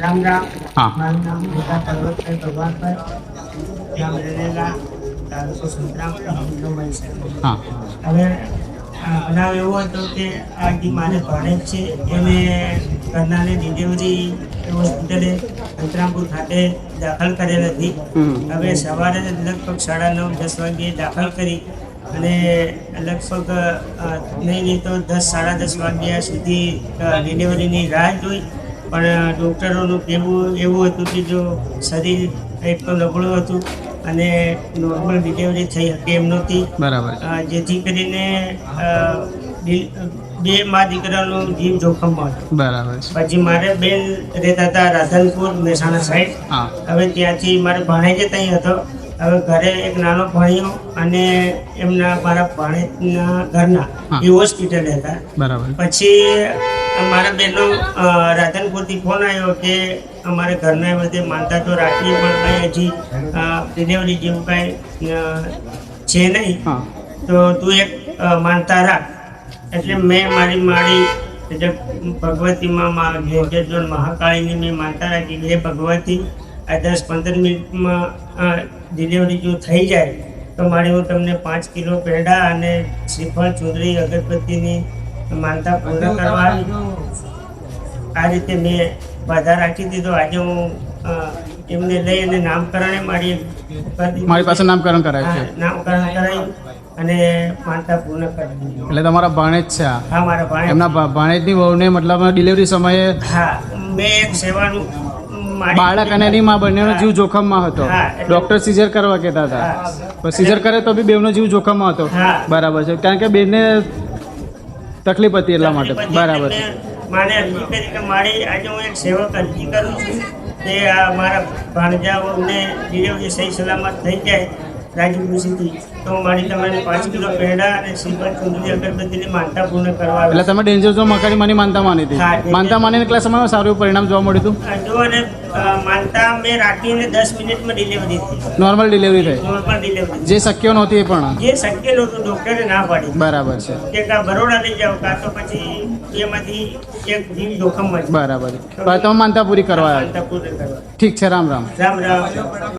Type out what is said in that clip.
રામ રામ. હા. મારું નામ મોટા પર્વતભાઈ ભગવાનભાઈ, ગામ રેલેલા, તાલુકો સંતરામપુર, જિલ્લો મહીસાગર. હા. હવે બનાવ એવો હતો કે આ જે મારે ભાણેજ છે એને ઘરનાને ડિલિવરી હોસ્પિટલે સંતરામપુર ખાતે દાખલ કરેલ હતી. હવે સવારે લગભગ 9:30-10 વાગ્યે દાખલ કરી અને લગભગ નહીં તો 10-10:30 વાગ્યા સુધી ડિલિવરીની રાહ જોઈ. પણ ડૉક્ટરોનું કહેવું એવું હતું કે જો શરીર એક તો નબળું હતું અને નોર્મલ ડિલિવરી થઈ શકે એમ નહોતી. બરાબર. જેથી કરીને બે મા દીકરાનો જીવ જોખમમાં હતો. બરાબર. પછી મારે બેન રહેતા હતા રાધનપુર મહેસાણા સાઈડ. હા. હવે ત્યાંથી મારે ભાણેજ ત્યાં હતો. હવે ઘરે એક નાનો ભાણિયો અને એમના મારા ભાણેજના ઘરના એ હોસ્પિટલ હતા. બરાબર. પછી મારા બેનનો રાધનપુરથી ફોન આવ્યો કે અમારે ઘરના બધે માનતા તો રાખીએ પણ કંઈ હજી ડિલિવરી જેવું કાંઈ છે નહીં, તો તું એક માનતા રાખ. એટલે મેં મારી એટલે ભગવતીમાં ઘેર મહાકાળીની મેં માનતા રાખી કે હે ભગવતી, આ 10-15 મિનિટમાં ડિલિવરી જો થઈ જાય તો મારી હું તમને 5 કિલો પેંડા અને શ્રીફળ ચૂંદડી અગરબત્તીની માનતા પૂર્ણ કરવા આવી. આ રીતે મેં બાધા રાખી દીધો. આજે હું એમને લઈ અને નામકરણે મારી પાસે નામકરણ કરાયું છે. નામકરણ કરાયું અને માનતા પૂર્ણ કરી દીધી. એટલે તમારા ભાણેજ છે આ? હા, મારા ભાણેજ. એમના ભાણેજની વહુને મતલબ ડિલિવરી સમયે હા, મેં એક સેવાનું બાળક અને એની માં બંનેનો જીવ જોખમમાં હતો. ડૉક્ટર સીઝર કરવા કહેતા હતા, પણ સીઝર કરે તો બી બેવનો જીવ જોખમમાં હતો. બરાબર છે, કારણ કે બેનને તકલીફ હતી એટલા માટે. બરાબર. મારે અરજી કરી કે મારી આજે હું એક સેવક અરજી કરું છું કે આ મારા ભાણજાઓને ડિલિવરી સહી સલામત થઈ જાય રાજી ખુશીથી, તો મારી તમારે 5 કિલો પેંડા અને શ્રીફળ ચૂંદડી અગરબત્તીની માનતા પૂર્ણ કરવા. એટલે તમે ડેન્જર ઝોન મકાડી માની માનતા માની હતી? માનતા માનીને કેટલા સમયમાં સારું પરિણામ જોવા મળ્યું હતું? જો અને માનતા મેં રાખીને 10 મિનિટમાં ડિલિવરી થઈ. નોર્મલ ડિલિવરી થઈ? Normal delivery. જે શક્ય નહોતી એ પણ? જે શક્ય નહોતું ડૉક્ટરે ના પાડી. બરાબર છે. કે કાં બરોડા લઈ જાઓ કાં તો પછી એમાંથી એક જીવ જોખમમાં. બરાબર. તમે માનતા પૂરી કરવા? માનતા પૂરી કરવા. ઠીક છે. રામ રામ. રામ રામ.